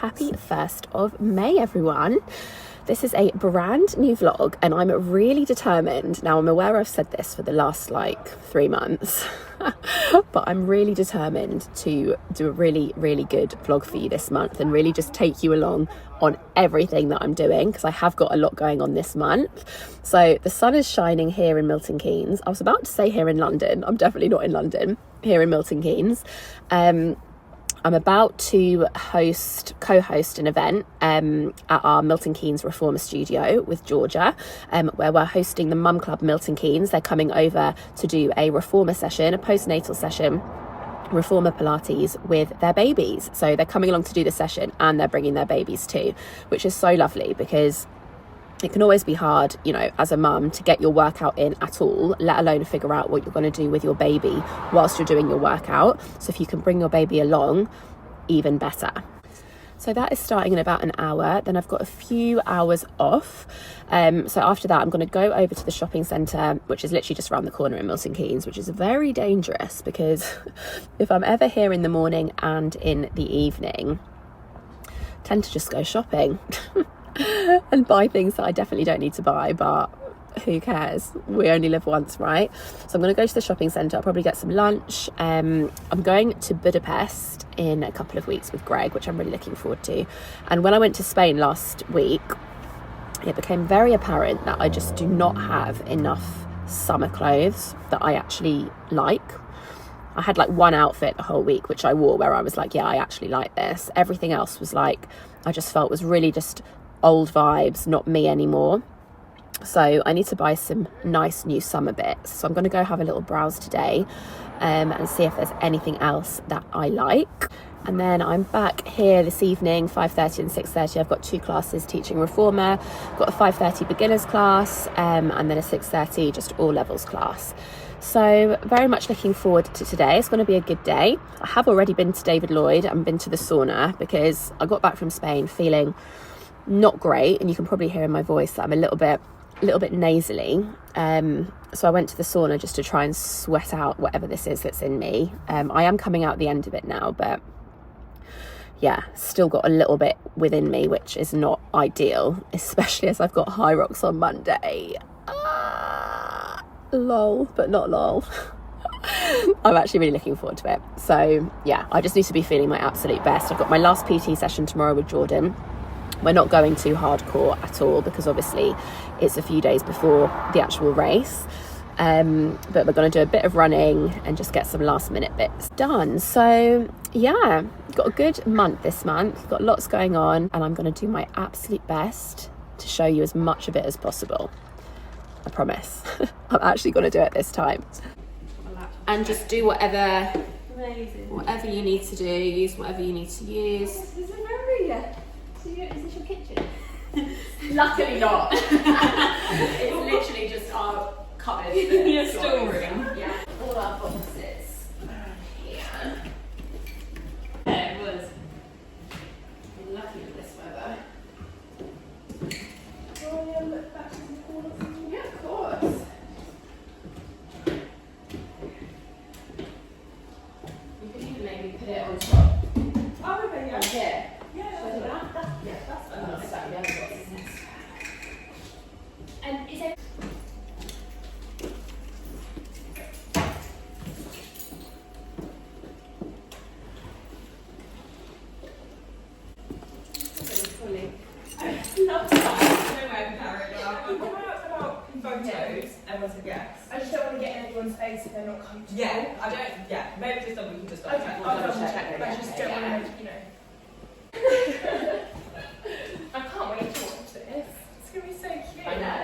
happy 1st of May, everyone. This is a brand new vlog and I'm really determined. Now, I'm aware I've said this for the last 3 months, but I'm really determined to do a really, really good vlog for you this month and really just take you along on everything that I'm doing, because I have got a lot going on this month. So the sun is shining here in Milton Keynes. I was about to say here in London. I'm definitely not in London, here in Milton Keynes. I'm about to co-host an event at our Milton Keynes Reformer studio with Georgia, where we're hosting the Mum Club Milton Keynes. They're coming over to do a reformer session, a postnatal session, reformer Pilates with their babies. So they're coming along to do the session and they're bringing their babies too, which is so lovely, because it can always be hard, you know, as a mum to get your workout in at all, let alone figure out what you're going to do with your baby whilst you're doing your workout. So if you can bring your baby along, even better. So that is starting in about an hour. Then I've got a few hours off. So after that, I'm going to go over to the shopping centre, which is literally just around the corner in Milton Keynes, which is very dangerous because if I'm ever here in the morning and in the evening, I tend to just go shopping and buy things that I definitely don't need to buy, but who cares? We only live once, right? So I'm going to go to the shopping centre. I'll probably get some lunch. I'm going to Budapest in a couple of weeks with Greg, which I'm really looking forward to. And when I went to Spain last week, it became very apparent that I just do not have enough summer clothes that I actually like. I had one outfit the whole week, which I wore, where I was like, yeah, I actually like this. Everything else was I just felt was really just old vibes, not me anymore. So I need to buy some nice new summer bits. So I'm going to go have a little browse today and see if there's anything else that I like. And then I'm back here this evening, 5:30 and 6:30. I've got 2 classes teaching reformer. I've got a 5:30 beginners class and then a 6:30 just all levels class. So very much looking forward to today. It's going to be a good day. I have already been to David Lloyd and been to the sauna because I got back from Spain feeling not great, and you can probably hear in my voice that I'm a little bit nasally. So I went to the sauna just to try and sweat out whatever this is that's in me. I am coming out the end of it now, but yeah, still got a little bit within me, which is not ideal, especially as I've got Hyrox on Monday. Lol, but not lol. I'm actually really looking forward to it. So yeah, I just need to be feeling my absolute best. I've got my last PT session tomorrow with Jordan. We're not going too hardcore at all because obviously it's a few days before the actual race. But we're going to do a bit of running and just get some last minute bits done. So yeah, got a good month this month, got lots going on, and I'm going to do my absolute best to show you as much of it as possible. I promise. I'm actually going to do it this time. And just do whatever you need to do, use whatever you need to use. Is this your kitchen? Luckily not. It's literally just our cupboard. Your storeroom. Yeah. All our boxes here. Yeah, it was. I'm lucky with this weather. Oh, look back to the corner. Yeah, of course. You could even maybe put it on top. Oh, okay, yeah. Here. And is it? Everyone's a guess. I just don't want to get in everyone's face if they're not comfortable. Yeah, I don't. Yeah, maybe just we can just. Okay, I'll double check. I just don't want to, I can't wait to watch this. It's gonna be so cute. I know.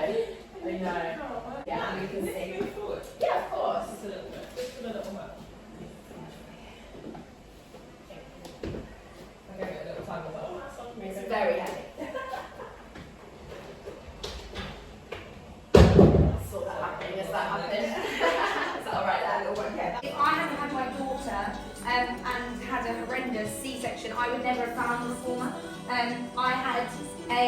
Yeah, and you can see. Move forward. Yeah, of course. Just a little bit. Just a little bit. I'm going to get a little time with that. It's very heavy. Saw that happening. Is that happening? Is that alright there? If I hadn't had my daughter and had a horrendous C-section, I would found the reformer. I had a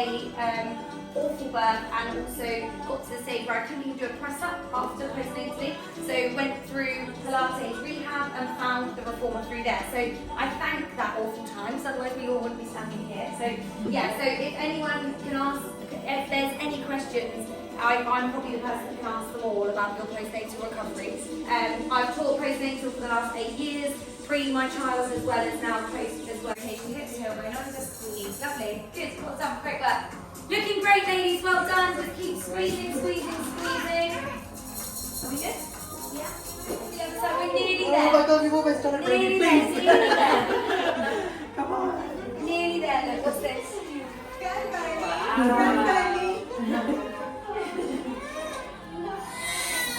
awful birth and also got to the stage where I couldn't even do a press up after postnatally. So went through Pilates rehab and found the reformer through there. So I thank that awful time, because otherwise we all wouldn't be standing here. So yeah, so if anyone can ask, if there's any questions, I'm probably the person that can ask them all about your postnatal recovery. I've taught postnatal for the last 8 years, 3 my child as well as now post as well. Okay, can you get to here, right? Lovely, good, well done, great work. Looking great, ladies, well done. Just keep squeezing, squeezing, squeezing. Are we good? Yeah. The other side, we're nearly there. Oh my god, you've almost done it, Nearly Brady, there, please. nearly there. Come on. Nearly there, look, what's this?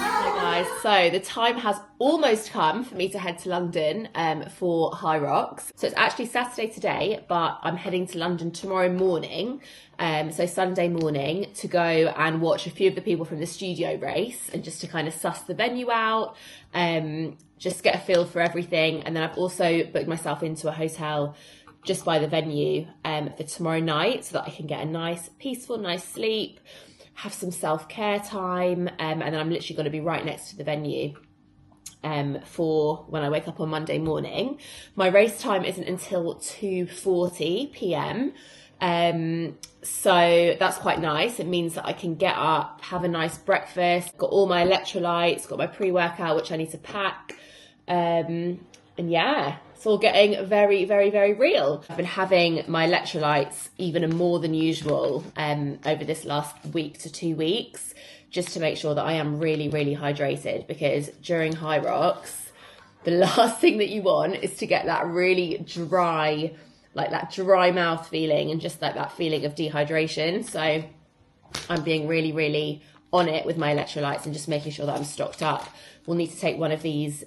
Hi guys, so the time has almost come for me to head to London for Hyrox. So it's actually Saturday today, but I'm heading to London tomorrow morning, so Sunday morning, to go and watch a few of the people from the studio race and just to kind of suss the venue out, just get a feel for everything. And then I've also booked myself into a hotel just by the venue for tomorrow night so that I can get a nice, peaceful, nice sleep, have some self-care time, and then I'm literally going to be right next to the venue for when I wake up on Monday morning. My race time isn't until 2:40 p.m, so that's quite nice. It means that I can get up, have a nice breakfast, got all my electrolytes, got my pre-workout which I need to pack, and yeah, it's all getting very, very, very real. I've been having my electrolytes even more than usual over this last week to 2 weeks, just to make sure that I am really, really hydrated, because during Hyrox, the last thing that you want is to get that really dry, like that dry mouth feeling and just like that feeling of dehydration. So I'm being really, really on it with my electrolytes and just making sure that I'm stocked up. We'll need to take one of these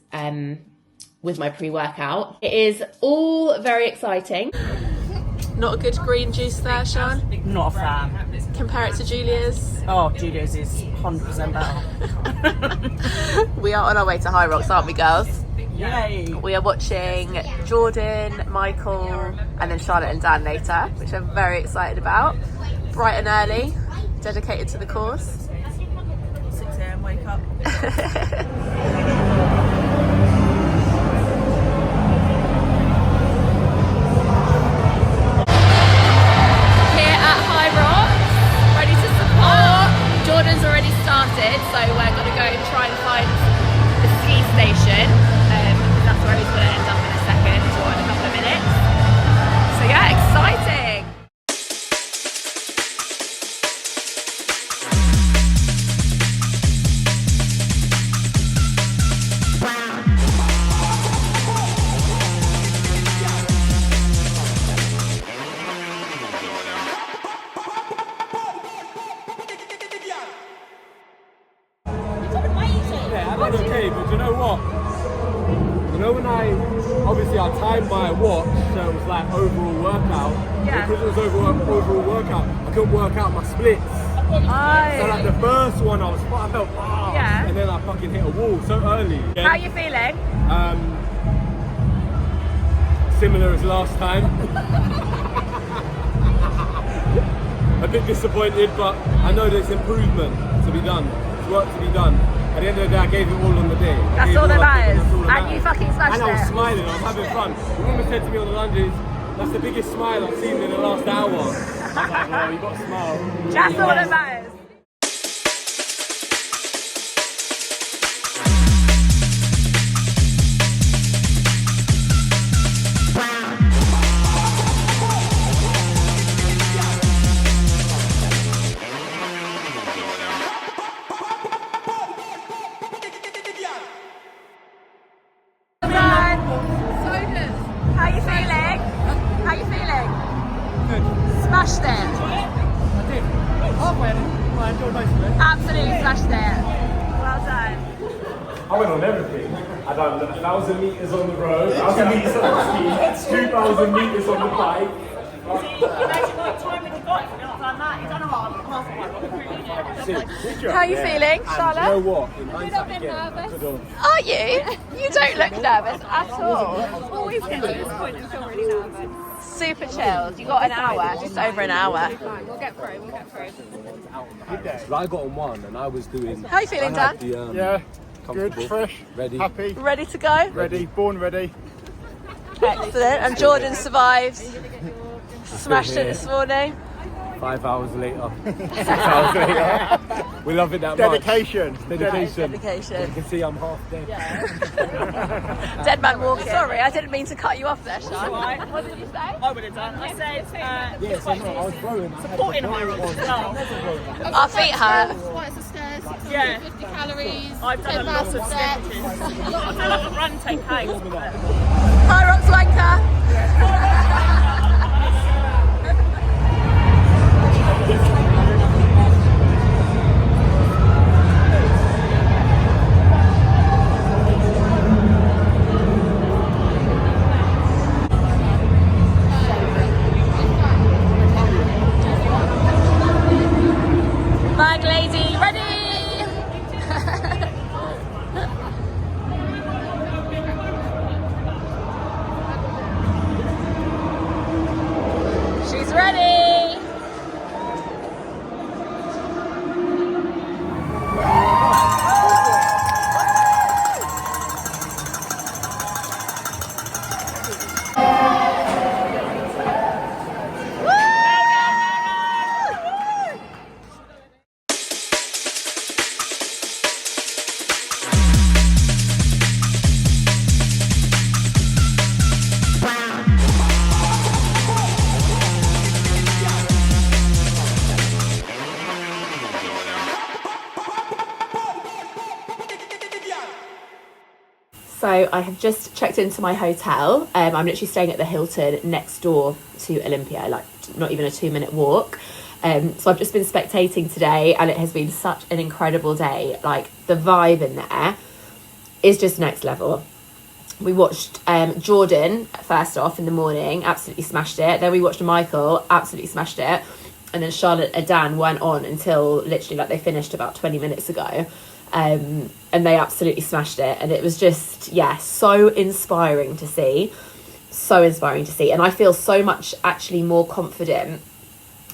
with my pre-workout. It is all very exciting. Not a good green juice there, Sean. Not a fan. Compare it to Julia's. Oh, Julia's is 100% better. We are on our way to Hyrox, aren't we, girls? Yay! We are watching Jordan, Michael, and then Charlotte and Dan later, which I'm very excited about. Bright and early, dedicated to the cause. 6 a.m. wake up. Jordan's already started, so we're going to go and try and find the ski station. That's where he's going to end up in a second or in a couple of minutes. So yeah, exciting! Okay, but you know what? You know when I timed my watch so it was like overall workout. Yeah. Because it was overall workout, I couldn't work out my splits. So like the first one I felt Yeah. and then I fucking hit a wall so early. How are you feeling? Similar as last time. A bit disappointed, but I know there's improvement to be done. There's work to be done. At the end of the day, I gave it all on the day. That's all that matters. And you fucking smashed it. And I was smiling, I was having fun. The woman said to me on the lunges, that's the biggest smile I've seen in the last hour. I was like, oh, you got to smile. That's all that matters. How you feeling? How you feeling? Good. Smashed it. I did. Halfway, I enjoyed most of it. Absolutely smashed it. Well done. I went on everything. I done 1,000 metres on the road, 1,000 metres on the ski, 2,000 metres on the bike. Imagine what time would you got if you'd not done that. You've done a half How are you feeling, Charlotte? You know what? In hindsight, again, I could have. Are you? You don't look nervous at all. Always get to this point and feel really nervous. Super chilled. You got an hour, just over an hour. We'll get through. I got on one and I was doing. How are you feeling, Dan? Yeah, good, fresh, ready, happy, Ready to go? ready, born ready. Excellent. And Jordan survives. Smashed it this morning. 5 hours later, 6 hours later. We love it that Dedication. much. Dedication. Dedication. You can see I'm half dead. Dead man walking. Sorry, I didn't mean to cut you off there, Sean. Right. What did you say? I would have done. I said, Yes, I know. I was throwing. supporting Hyrox as well. Our feet hurt. Flights of stairs, Yeah. 650 calories. I've done a lot of steps. stretches. I feel like a run 10K. Hyrox wanker. Bag lady, ready? She's ready. So I have just checked into my hotel. I'm literally staying at the Hilton next door to Olympia, like not even a 2-minute walk. So I've just been spectating today and it has been such an incredible day. Like the vibe in there is just next level. We watched Jordan first off in the morning, absolutely smashed it. Then we watched Michael, absolutely smashed it. And then Charlotte and Dan weren't on until literally like they finished about 20 minutes ago. And they absolutely smashed it. And it was just, yeah, so inspiring to see. So inspiring to see. And I feel so much actually more confident.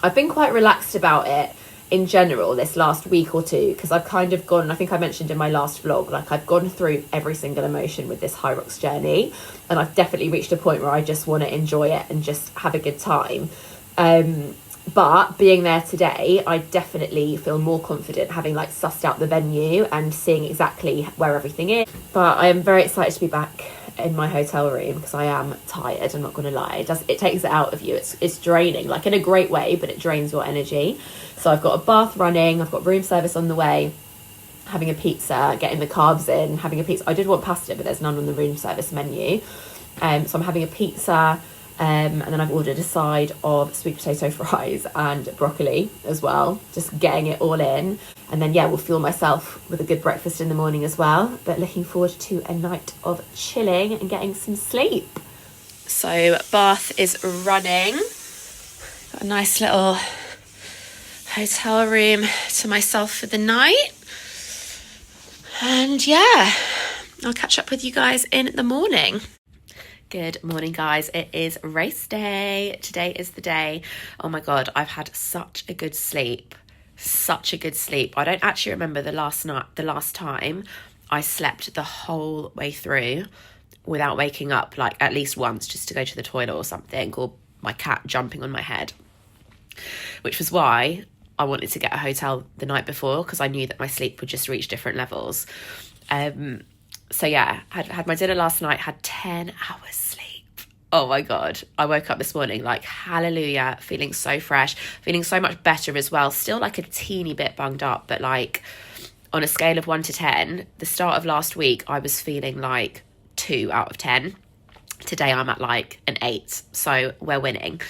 I've been quite relaxed about it in general this last week or two, because I've kind of gone, I think I mentioned in my last vlog, like I've gone through every single emotion with this Hyrox journey. And I've definitely reached a point where I just want to enjoy it and just have a good time. But being there today, I definitely feel more confident having like sussed out the venue and seeing exactly where everything is. But I am very excited to be back in my hotel room because I am tired, I'm not going to lie. It takes it out of you. It's draining, like in a great way, but it drains your energy. So I've got a bath running, I've got room service on the way, having a pizza, getting the carbs in, having a pizza. I did want pasta, but there's none on the room service menu. So I'm having a pizza. And then I've ordered a side of sweet potato fries and broccoli as well, just getting it all in. And then, yeah, we'll fuel myself with a good breakfast in the morning as well. But looking forward to a night of chilling and getting some sleep. So bath is running. Got a nice little hotel room to myself for the night. And yeah, I'll catch up with you guys in the morning. Good morning, guys. It is race day. Today is the day. Oh my God, I've had such a good sleep. Such a good sleep. I don't actually remember the last time I slept the whole way through without waking up, like at least once just to go to the toilet or something, or my cat jumping on my head. Which was why I wanted to get a hotel the night before, because I knew that my sleep would just reach different levels. So yeah, had my dinner last night, had 10 hours sleep. Oh my God. I woke up this morning like, hallelujah, feeling so fresh, feeling so much better as well. Still like a teeny bit bunged up, but like on a scale of 1 to 10, the start of last week, I was feeling like 2 out of 10. Today I'm at like an 8. So we're winning.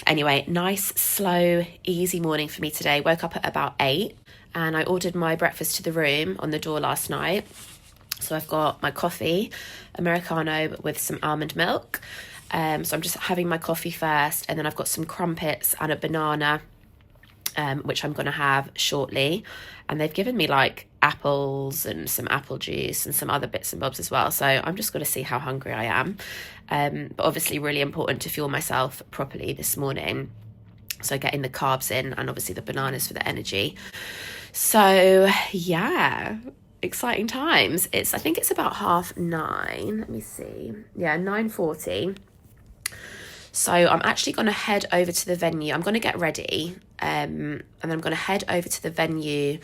Anyway, nice, slow, easy morning for me today. Woke up at about 8 and I ordered my breakfast to the room on the door last night. So I've got my coffee, Americano with some almond milk. So I'm just having my coffee first, and then I've got some crumpets and a banana which I'm going to have shortly. And they've given me like apples and some apple juice and some other bits and bobs as well. So I'm just going to see how hungry I am. But obviously really important to fuel myself properly this morning. So getting the carbs in and obviously the bananas for the energy. So yeah, exciting times. I think it's about 9:30. Let me see. Yeah, 9:40. So I'm actually going to head over to the venue. I'm going to get ready and then I'm going to head over to the venue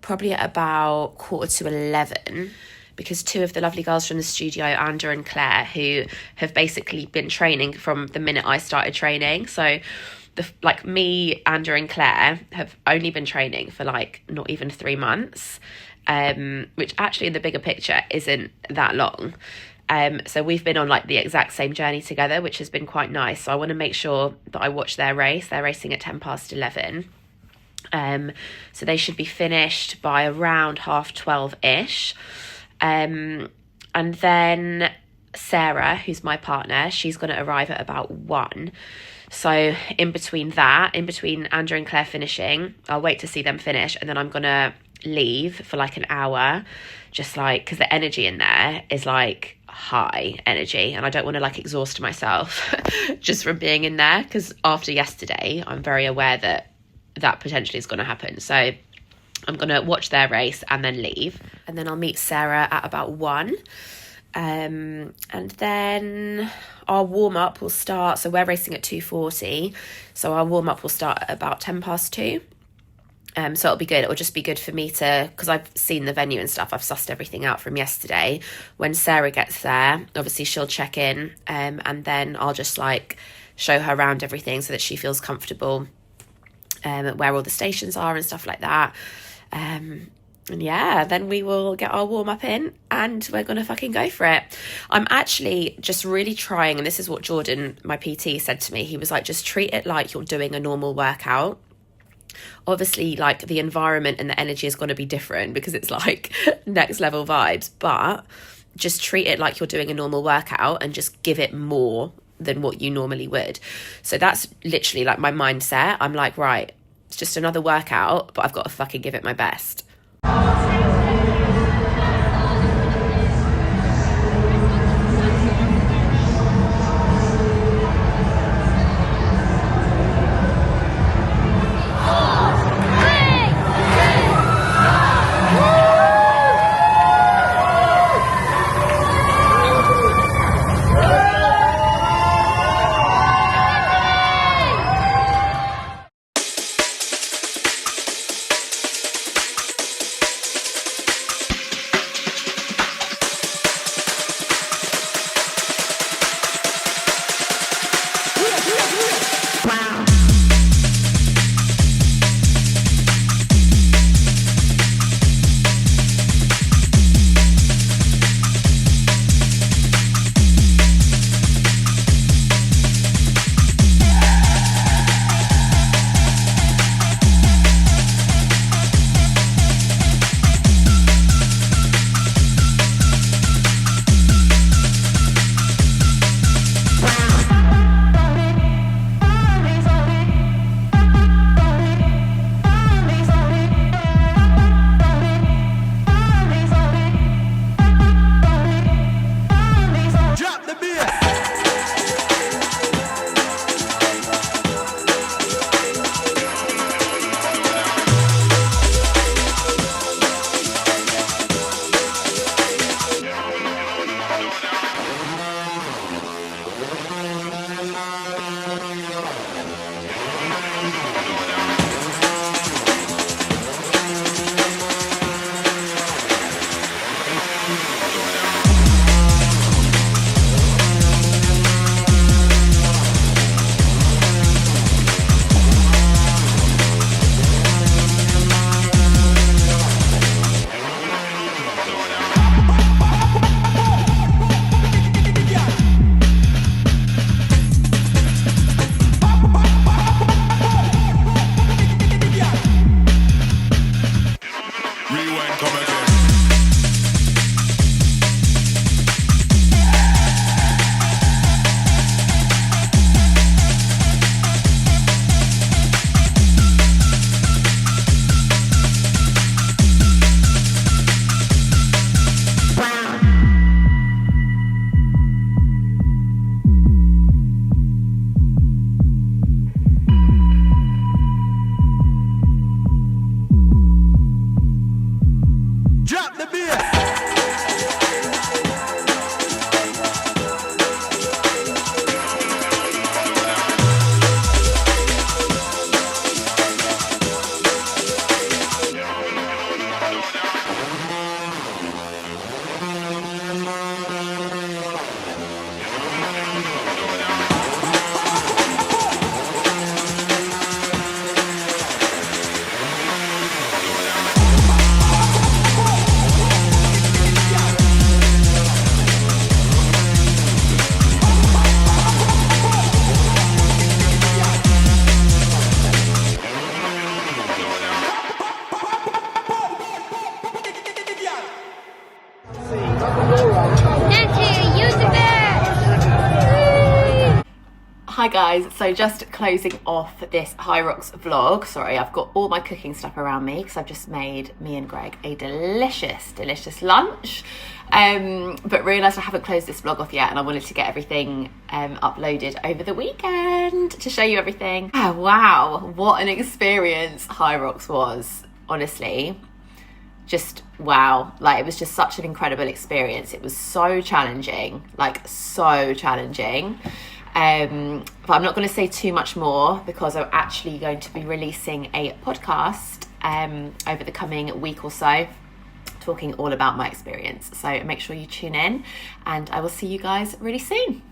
probably at about 10:45 because two of the lovely girls from the studio, Andra and Claire, who have basically been training from the minute I started training. So me, Andra and Claire have only been training for like not even 3 months, which actually in the bigger picture isn't that long. So we've been on like the exact same journey together, which has been quite nice. So I want to make sure that I watch their race. They're racing at 11:10. So they should be finished by around 12:30-ish. And then Sarah, who's my partner, she's going to arrive at about 1. So in between Andrew and Claire finishing, I'll wait to see them finish, and then I'm going to leave for like an hour, just like, because the energy in there is like high energy and I don't want to like exhaust myself just from being in there, because after yesterday I'm very aware that potentially is going to happen. So I'm going to watch their race and then leave, and then I'll meet Sarah at about 1. And then our warm-up will start, so we're racing at 2:40, so our warm-up will start at about 2:10. So it'll be good. It'll just be good for me to, because I've seen the venue and stuff, I've sussed everything out from yesterday. When Sarah gets there, obviously she'll check in, and then I'll just like show her around everything so that she feels comfortable, where all the stations are and stuff like that. And yeah, then we will get our warm-up in and we're going to fucking go for it. I'm actually just really trying, and this is what Jordan, my PT, said to me. He was like, just treat it like you're doing a normal workout. Obviously, like, the environment and the energy is going to be different because it's like next level vibes, but just treat it like you're doing a normal workout and just give it more than what you normally would. So that's literally like my mindset. I'm like, right, it's just another workout, but I've got to fucking give it my best. guys, so just closing off this Hyrox vlog. Sorry, I've got all my cooking stuff around me because I've just made me and Greg a delicious lunch. But realised I haven't closed this vlog off yet, and I wanted to get everything uploaded over the weekend to show you everything. Oh, wow, what an experience Hyrox was, honestly. Just wow, like it was just such an incredible experience. It was so challenging, like so challenging. But I'm not going to say too much more because I'm actually going to be releasing a podcast over the coming week or so, talking all about my experience. So make sure you tune in, and I will see you guys really soon.